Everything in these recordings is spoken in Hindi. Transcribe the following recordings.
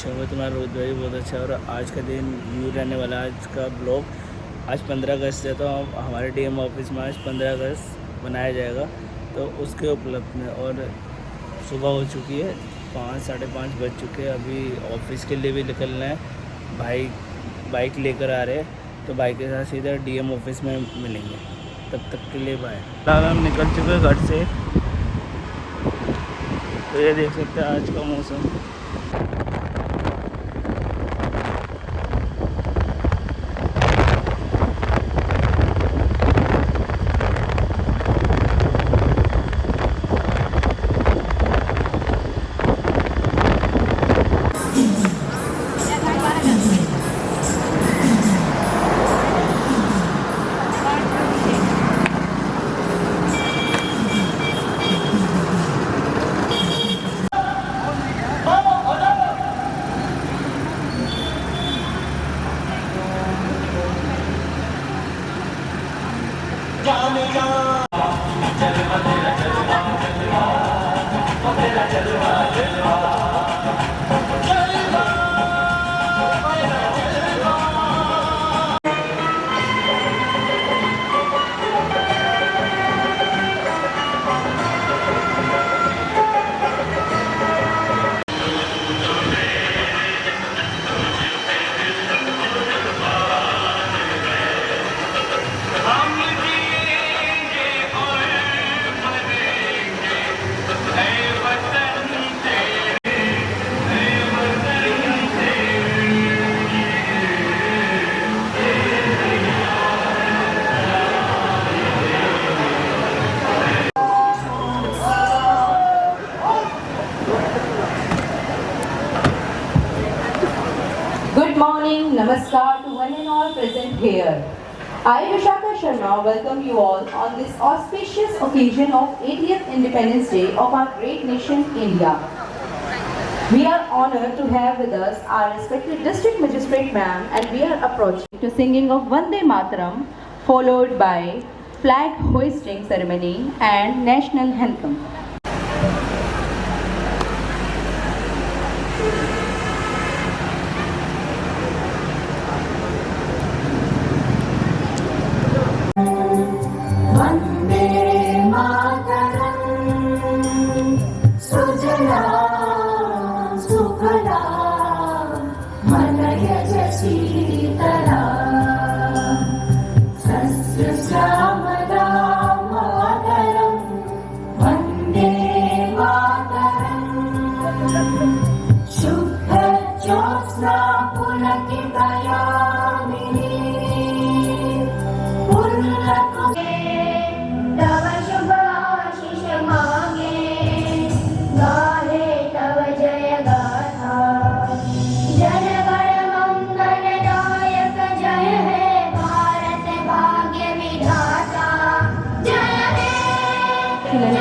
अच्छे होंगे। तुम्हारा रोहित भाई बहुत अच्छा है। और आज का दिन यूँ रहने वाला है। आज का ब्लॉग आज 15 अगस्त है, तो हमारे डीएम ऑफिस में आज 15 अगस्त मनाया जाएगा, तो उसके उपलक्ष्य में। और सुबह हो चुकी है, 5 साढ़े 5 बज चुके हैं। अभी ऑफिस के लिए भी निकलना है। भाई बाइक लेकर आ रहे हैं, तो बाइक के साथ सीधा डीएम ऑफिस में मिलेंगे। तब तक के लिए बाय। फिलहाल हम निकल चुके हैं घर से। तो ये देख सकते हैं आज का मौसम। Good morning, Namaskar to one and all present here. I, Vishaka Sharma, welcome you all on this auspicious occasion of 80th Independence Day of our great nation, India. We are honored to have with us our respected District Magistrate Ma'am, and we are approaching to singing of Vande Mataram, followed by flag hoisting ceremony and national anthem.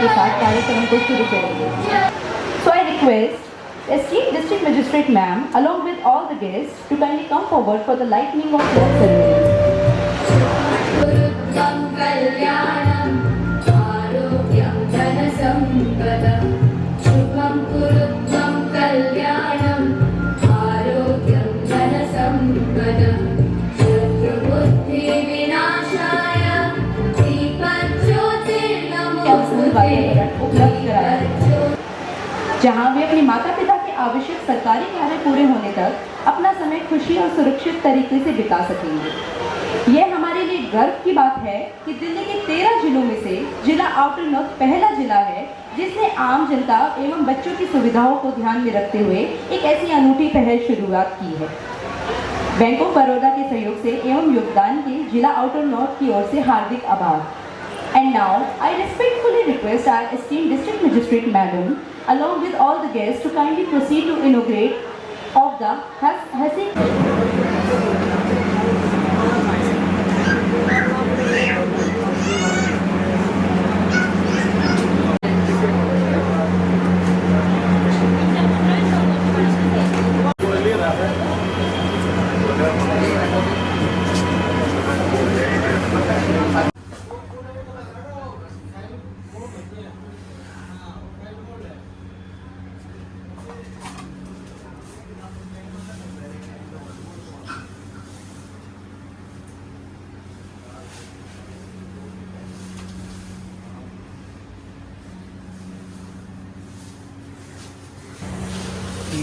के साथ कार्यक्रम को शुरू करेंगे. So I request esteemed District Magistrate Ma'am along with all the guests to kindly come forward for the lightning of flag ceremony. उपलब्ध कराया जहां वे अपने माता पिता के आवश्यक सरकारी कार्य पूरे होने तक अपना समय खुशी और सुरक्षित तरीके से बिता सकेंगे। यह हमारे लिए गर्व की बात है कि दिल्ली के 13 जिलों में से जिला आउटर नॉर्थ पहला जिला है जिसने आम जनता एवं बच्चों की सुविधाओं को ध्यान में रखते हुए एक ऐसी अनूठी पहल शुरुआत की है। बैंक ऑफ बड़ौदा के सहयोग से एवं योगदान के जिला आउटर नॉर्थ की ओर से हार्दिक आभार। And now, I respectfully request our esteemed District Magistrate Madam, along with all the guests, to kindly proceed to inaugurate of the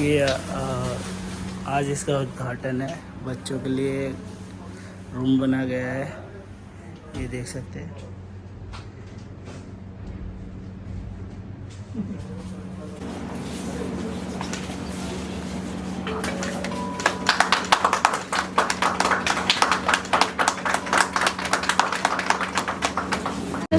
ये आज इसका उद्घाटन है। बच्चों के लिए रूम बना गया है, ये देख सकते हैं।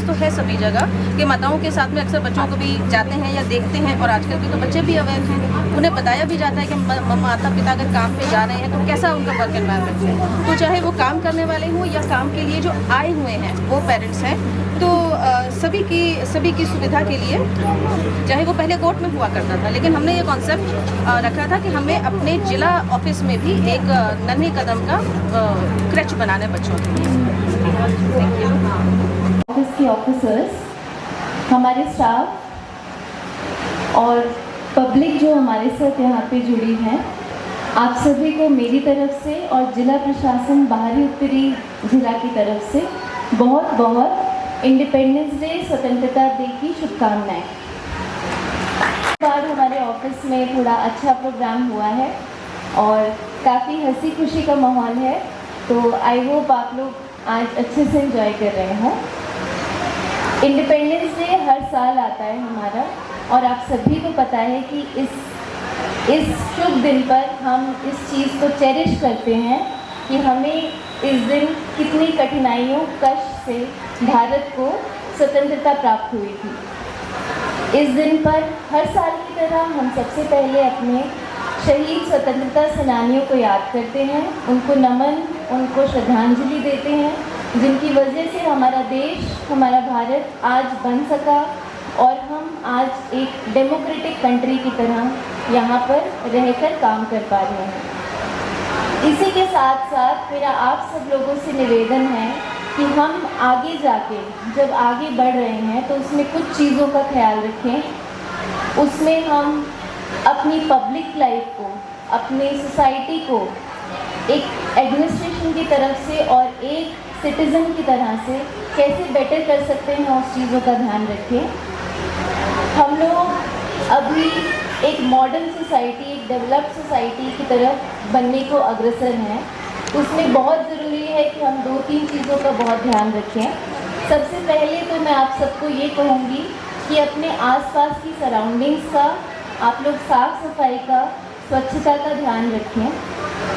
तो है सभी जगह कि माताओं के साथ में अक्सर बच्चों को भी जाते हैं या देखते हैं, और आजकल के तो बच्चे भी अवेयर हैं, उन्हें बताया भी जाता है कि माता पिता अगर काम पे जा रहे हैं तो कैसा उनका वर्क एनवायरनमेंट है। तो चाहे वो काम करने वाले हों या काम के लिए जो आए हुए हैं वो पेरेंट्स हैं, तो सभी की सुविधा के लिए, चाहे वो पहले कोर्ट में हुआ करता था, लेकिन हमने ये कॉन्सेप्ट रखा था कि हमें अपने जिला ऑफिस में भी एक नन्हे कदम का क्रच बनाना है बच्चों के लिए। ऑफिस के ऑफिसर्स, हमारे स्टाफ और पब्लिक जो हमारे साथ यहाँ पे जुड़ी है, आप सभी को मेरी तरफ से और जिला प्रशासन बाहरी उत्तरी जिला की तरफ से बहुत बहुत इंडिपेंडेंस डे, स्वतंत्रता डे की शुभकामनाएं। बार हमारे ऑफिस में थोड़ा अच्छा प्रोग्राम हुआ है और काफ़ी हंसी खुशी का माहौल है, तो आई होप आप लोग आज अच्छे से एंजॉय कर रहे हों। इंडिपेंडेंस डे हर साल आता है हमारा, और आप सभी को पता है कि इस शुभ दिन पर हम इस चीज़ को चेरिश करते हैं कि हमें इस दिन कितनी कठिनाइयों कष्ट से भारत को स्वतंत्रता प्राप्त हुई थी। इस दिन पर हर साल की तरह हम सबसे पहले अपने शहीद स्वतंत्रता सेनानियों को याद करते हैं, उनको नमन, उनको श्रद्धांजलि देते हैं, जिनकी वजह से हमारा देश, हमारा भारत आज बन सका और हम आज एक डेमोक्रेटिक कंट्री की तरह यहाँ पर रहकर काम कर पा रहे हैं। इसी के साथ साथ मेरा आप सब लोगों से निवेदन है कि हम आगे जाके जब आगे बढ़ रहे हैं तो उसमें कुछ चीज़ों का ख्याल रखें। उसमें हम अपनी पब्लिक लाइफ को, अपनी सोसाइटी को एक एडमिनिस्ट्रेशन की तरफ से और एक सिटीज़न की तरह से कैसे बेटर कर सकते हैं, उस चीज़ों का ध्यान रखें। हम लोग अभी एक मॉडर्न सोसाइटी, एक डेवलप्ड सोसाइटी की तरफ बनने को अग्रसर हैं। उसमें बहुत ज़रूरी है कि हम 2-3 चीज़ों का बहुत ध्यान रखें। सबसे पहले तो मैं आप सबको ये कहूँगी कि अपने आसपास की सराउंडिंग्स का आप लोग साफ़ सफाई का, स्वच्छता का ध्यान रखें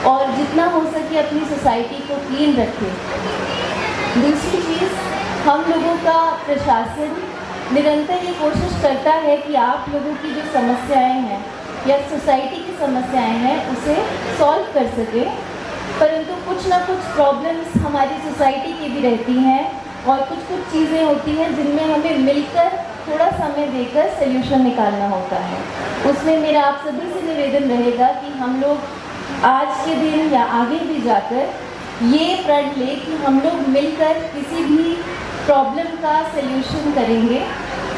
और जितना हो सके अपनी सोसाइटी को क्लीन रखें। दूसरी चीज़, हम लोगों का प्रशासन निरंतर ये कोशिश करता है कि आप लोगों की जो समस्याएं हैं या सोसाइटी की समस्याएं हैं उसे सॉल्व कर सके, परंतु कुछ ना कुछ प्रॉब्लम्स हमारी सोसाइटी की भी रहती हैं और कुछ चीज़ें होती हैं जिनमें हमें मिलकर थोड़ा समय देकर सल्यूशन निकालना होता है। उसमें मेरा आप सभी से निवेदन रहेगा कि हम लोग आज के दिन या आगे भी जाकर ये प्रण लें कि हम लोग मिलकर किसी भी प्रॉब्लम का सल्यूशन करेंगे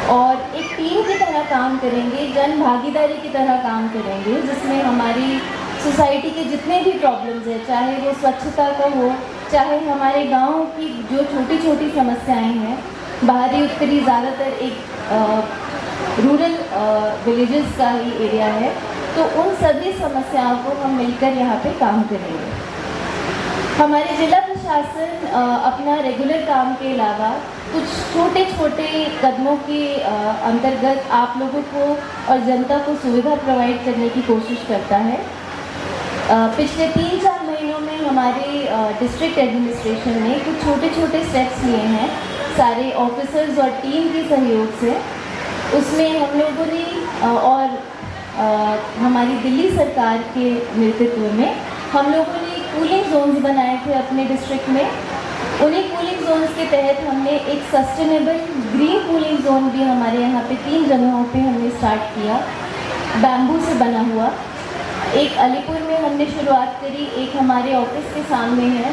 और एक टीम की तरह काम करेंगे, जन भागीदारी की तरह काम करेंगे, जिसमें हमारी सोसाइटी के जितने भी प्रॉब्लम्स हैं, चाहे वो स्वच्छता का हो, चाहे हमारे गाँव की जो छोटी छोटी समस्याएं हैं, बाहरी उत्तरी ज़्यादातर एक रूरल विलेजेस का ही एरिया है, तो उन सभी समस्याओं को हम मिलकर यहाँ पे काम करेंगे। हमारे जिला प्रशासन अपना रेगुलर काम के अलावा कुछ छोटे छोटे कदमों के अंतर्गत आप लोगों को और जनता को सुविधा प्रोवाइड करने की कोशिश करता है। पिछले 3-4 महीनों में हमारे डिस्ट्रिक्ट एडमिनिस्ट्रेशन ने कुछ छोटे छोटे स्टेप्स लिए हैं सारे ऑफिसर्स और टीम के सहयोग से। उसमें हम लोगों ने और हमारी दिल्ली सरकार के नेतृत्व में हम लोगों ने कूलिंग जोन्स बनाए थे अपने डिस्ट्रिक्ट में। उन्हीं कूलिंग जोन्स के तहत हमने एक सस्टेनेबल ग्रीन कूलिंग जोन भी हमारे यहाँ पे 3 जगहों पे हमने स्टार्ट किया, बैम्बू से बना हुआ। एक अलीपुर में हमने शुरुआत करी, एक हमारे ऑफिस के सामने है।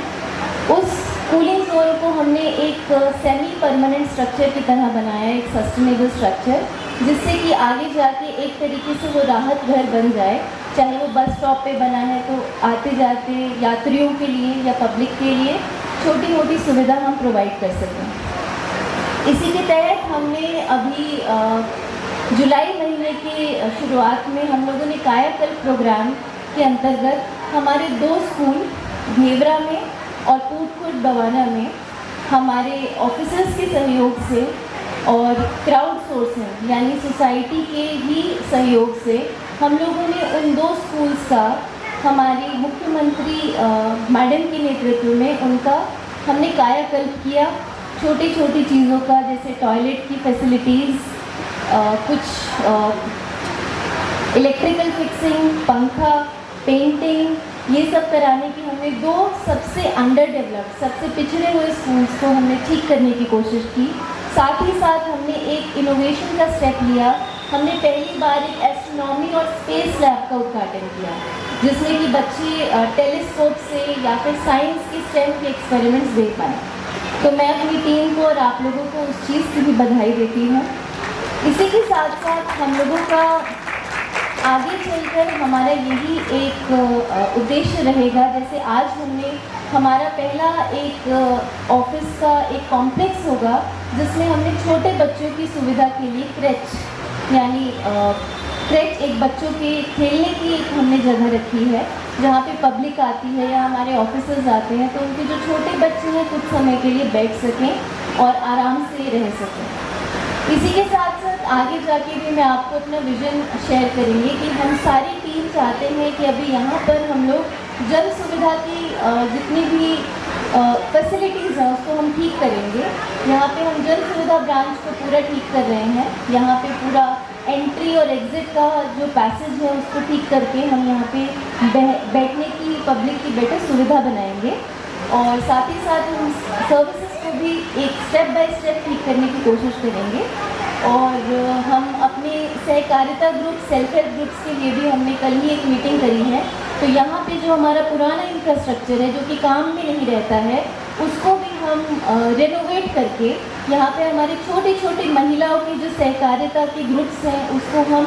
उस कूलिंग जोन को हमने एक सेमी परमानेंट स्ट्रक्चर की तरह बनाया, एक सस्टेनेबल स्ट्रक्चर, जिससे कि आगे जाके एक तरीके से वो राहत घर बन जाए। चाहे वो बस स्टॉप पे बना है तो आते जाते यात्रियों के लिए या पब्लिक के लिए छोटी मोटी सुविधा हम प्रोवाइड कर सकें। इसी के तहत हमने अभी जुलाई महीने की शुरुआत में हम लोगों ने कायाकल्प प्रोग्राम के अंतर्गत हमारे 2 स्कूल घेवरा में और कूटकुट बवाना में हमारे ऑफिसर्स के सहयोग से और क्राउड सोर्सिंग यानी सोसाइटी के ही सहयोग से हम लोगों ने उन 2 स्कूल्स का हमारी मुख्यमंत्री मैडम के नेतृत्व में उनका हमने कायाकल्प किया। छोटी छोटी चीज़ों का, जैसे टॉयलेट की फैसिलिटीज़, कुछ इलेक्ट्रिकल फिक्सिंग, पंखा, पेंटिंग, ये सब कराने की हमने 2 सबसे अंडर डेवलप्ड, सबसे पिछड़े हुए स्कूल्स को हमने ठीक करने की कोशिश की। साथ ही साथ हमने एक इनोवेशन का स्टेप लिया। हमने पहली बार एक एस्ट्रोनॉमी और स्पेस लैब का उद्घाटन किया, जिसमें कि बच्चे टेलीस्कोप से या फिर साइंस की स्टेम के एक्सपेरिमेंट्स देख पाएँ। तो मैं अपनी टीम को और आप लोगों को उस चीज़ की भी बधाई देती हूँ। इसी के साथ साथ हम लोगों का आगे चलकर हमारा यही एक उद्देश्य रहेगा। जैसे आज हमने हमारा पहला एक ऑफिस का एक कॉम्प्लेक्स होगा, जिसमें हमने छोटे बच्चों की सुविधा के लिए क्रेच यानी क्रेच एक बच्चों के खेलने की एक हमने जगह रखी है, जहाँ पे पब्लिक आती है या हमारे ऑफिसर्स आते हैं, तो उनके जो छोटे बच्चे हैं कुछ समय के लिए बैठ सकें और आराम से रह सकें। इसी के साथ साथ आगे जाके भी मैं आपको अपना विज़न शेयर करेंगे कि हम सारी टीम चाहते हैं कि अभी यहाँ पर हम लोग जन सुविधा की जितनी भी फैसिलिटीज़ हैं उसको हम ठीक करेंगे। यहाँ पे हम जन सुविधा ब्रांच को पूरा ठीक कर रहे हैं। यहाँ पे पूरा एंट्री और एग्ज़िट का जो पैसेज है उसको ठीक करके हम यहाँ पे बैठने की, पब्लिक की बेटर सुविधा बनाएंगे। और साथ ही साथ हम सर्विसेज को भी एक स्टेप बाय स्टेप ठीक करने की कोशिश करेंगे। और हम अपने सहकारिता ग्रुप, सेल्फ हेल्प ग्रुप्स के लिए भी हमने कल ही एक मीटिंग करी है। तो यहाँ पे जो हमारा पुराना इंफ्रास्ट्रक्चर है जो कि काम में नहीं रहता है, उसको भी हम रेनोवेट करके यहाँ पे हमारे छोटी छोटी महिलाओं की जो सहकारिता के ग्रुप्स हैं उसको हम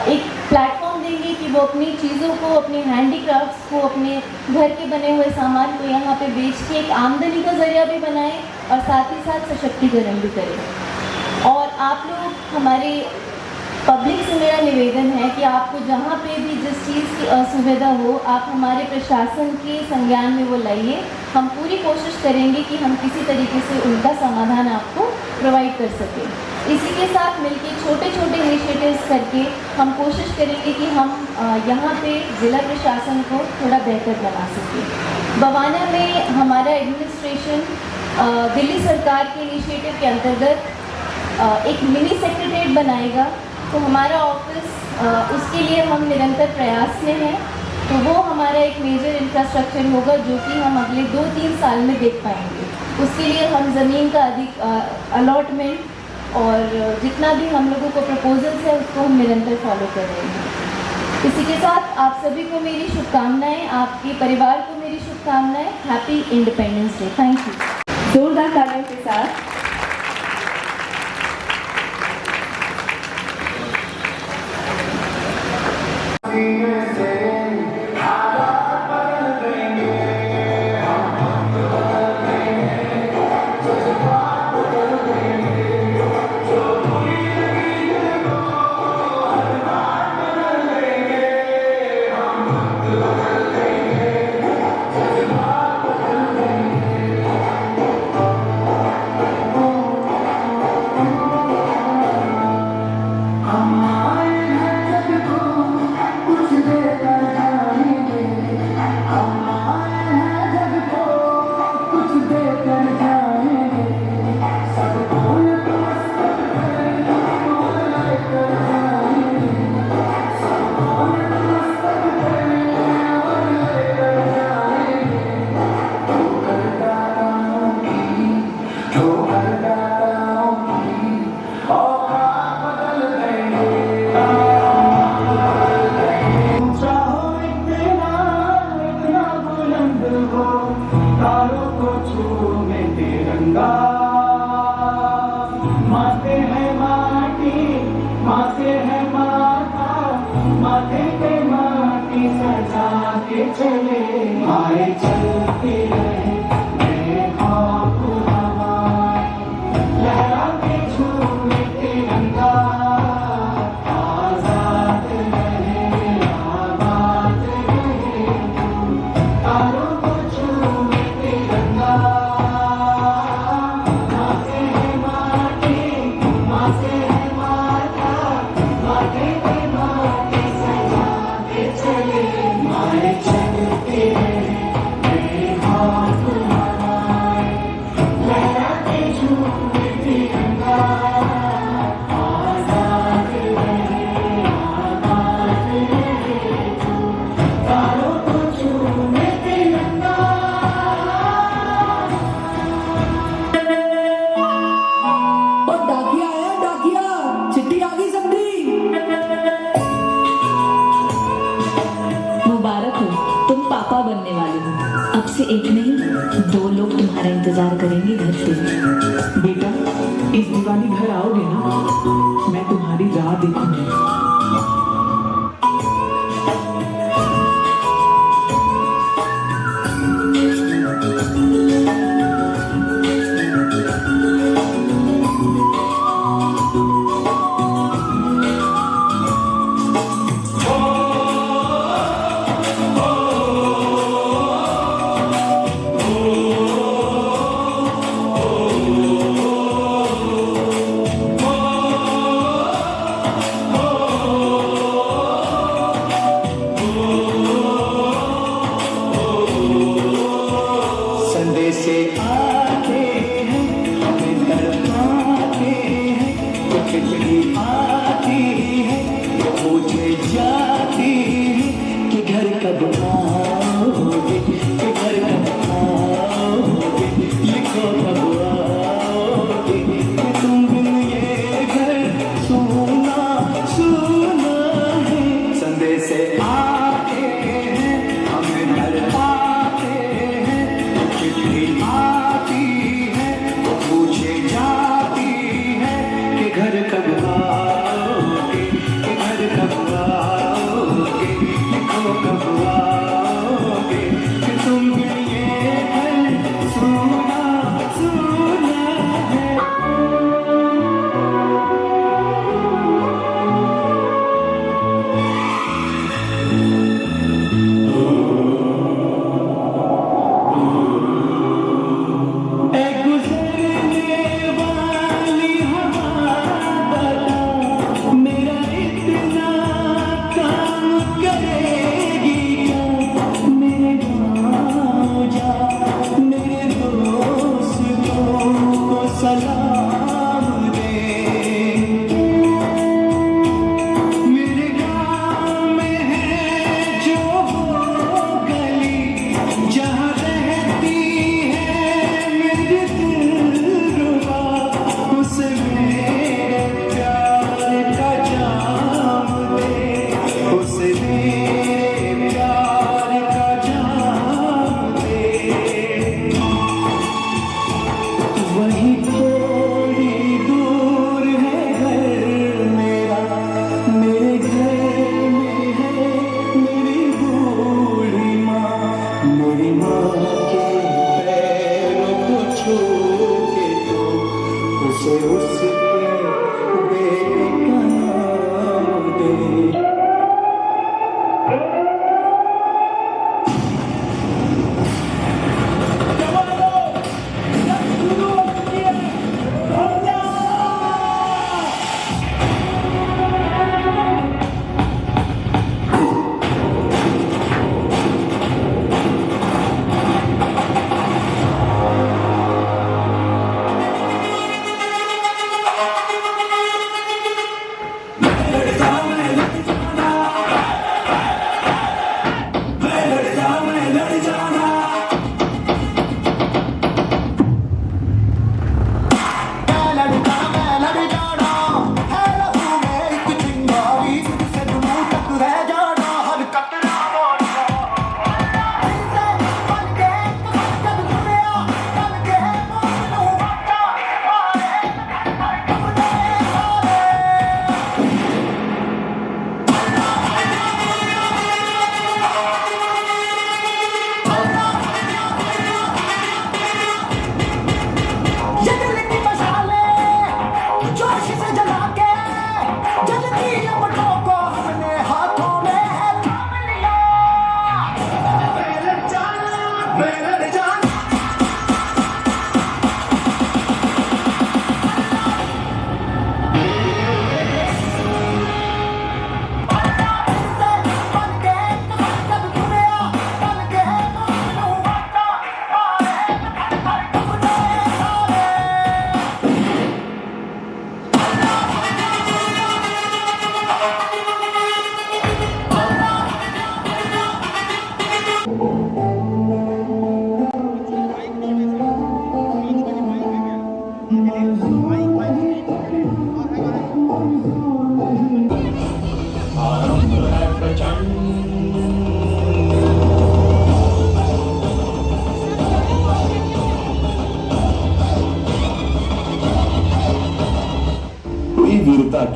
एक प्लेटफॉर्म देंगे कि वो अपनी चीज़ों को, अपने हैंडीक्राफ्ट्स को, अपने घर के बने हुए सामान को यहाँ पे बेच के एक आमदनी का ज़रिया भी बनाएं और साथ ही साथ सशक्तिकरण भी करें। और आप लोग, हमारे पब्लिक से मेरा निवेदन है कि आपको जहाँ पे भी जिस चीज़ की असुविधा हो, आप हमारे प्रशासन के संज्ञान में वो लाइए। हम पूरी कोशिश करेंगे कि हम किसी तरीके से उनका समाधान आपको प्रोवाइड कर सकें। इसी के साथ मिलके छोटे छोटे इनिशिएटिव्स करके हम कोशिश करेंगे कि हम यहाँ पे ज़िला प्रशासन को थोड़ा बेहतर बना सकें। बवाना में हमारा एडमिनिस्ट्रेशन दिल्ली सरकार के इनिशिएटिव के अंतर्गत एक मिनी सेक्रेटेरिएट बनाएगा। तो हमारा ऑफिस, उसके लिए हम निरंतर प्रयास में हैं। तो वो हमारा एक मेजर इंफ्रास्ट्रक्चर होगा जो कि हम अगले 2-3 साल में देख पाएंगे। उसके लिए हम ज़मीन का अधिक अलॉटमेंट और जितना भी हम लोगों को प्रपोजल्स है उसको हम निरंतर फॉलो कर रहे हैं। इसी के साथ आप सभी को मेरी शुभकामनाएं, आपके परिवार को मेरी शुभकामनाएं। Happy independence day. Thank you. जोरदार तालियों के साथ लहरा के झूमे तिरंगा। पापा बनने वाले हो। अब से एक नहीं 2 लोग तुम्हारा इंतजार करेंगे घर पे। बेटा, इस दिवाली घर आओगे ना? मैं तुम्हारी राह देखूंगी।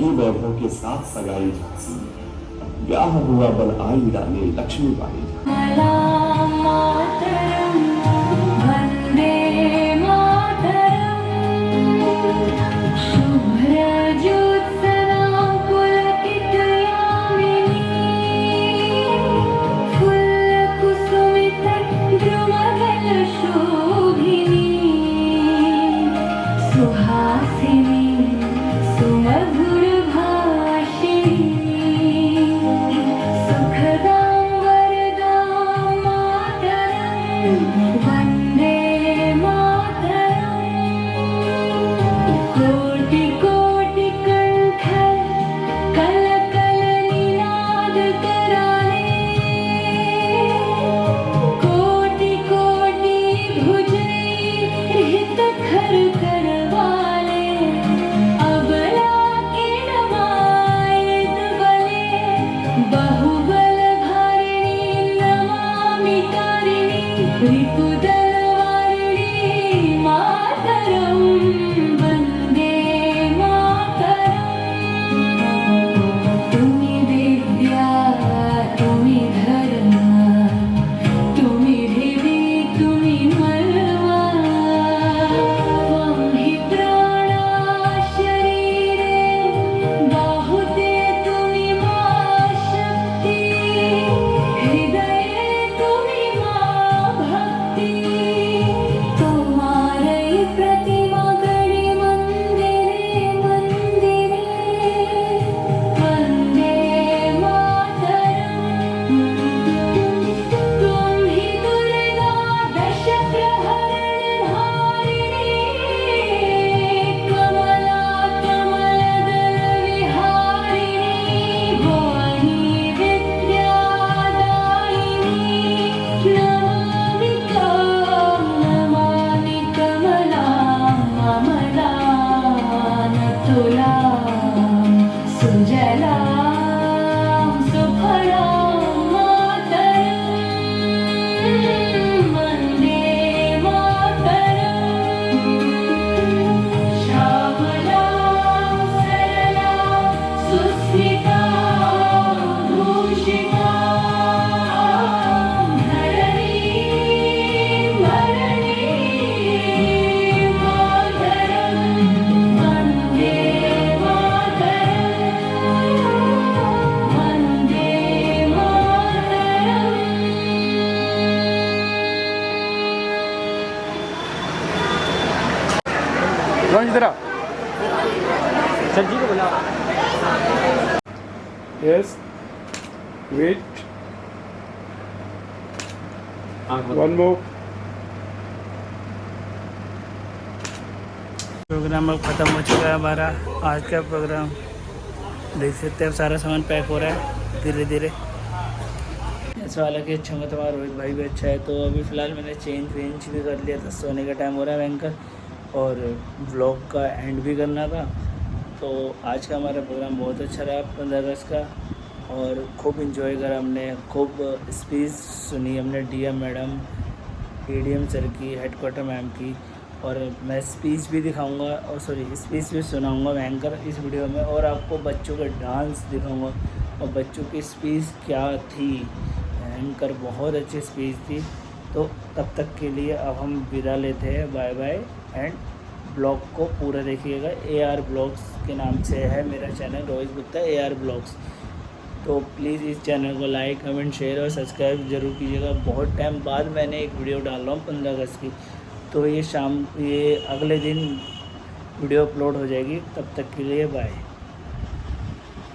लौकी वैभव के साथ सगाई झांसी, ब्याह हुआ बल आई रानी लक्ष्मीबाई। सर जी को बुला। Yes. Wait. One more. Program अब ख़त्म हो चुका है हमारा आज का प्रोग्राम। देख सकते हैं सारा सामान पैक हो रहा है धीरे धीरे। ऐसा वाला कि अच्छा मतलब रोहित भाई भी अच्छा है। तो अभी फ़िलहाल मैंने चेंज वेंज भी कर लिया था, सोने का टाइम हो रहा है भयंकर, और व्लॉग का एंड भी करना था। तो आज का हमारा प्रोग्राम बहुत अच्छा रहा 15 अगस्त का, और खूब इंजॉय करा हमने, खूब स्पीच सुनी हमने डीएम मैडम, एडीएम सर की, हेडक्वार्टर मैम की, और मैं स्पीच भी दिखाऊंगा और स्पीच भी सुनाऊंगा भयंकर इस वीडियो में, और आपको बच्चों का डांस दिखाऊंगा और बच्चों की स्पीच क्या थी, भयंकर बहुत अच्छी स्पीच थी। तो तब तक के लिए अब हम विदा लेते हैं, बाय बाय। एंड ब्लॉग को पूरा देखिएगा, AR ब्लॉग्स के नाम से है मेरा channel, Rohit Gupta AR blogs. तो प्लीज़ इस चैनल को लाइक कमेंट शेयर और सब्सक्राइब ज़रूर कीजिएगा। बहुत टाइम बाद मैंने एक वीडियो डाल रहा हूँ 15 अगस्त की, तो ये अगले दिन वीडियो अपलोड हो जाएगी। तब तक के लिए बाय।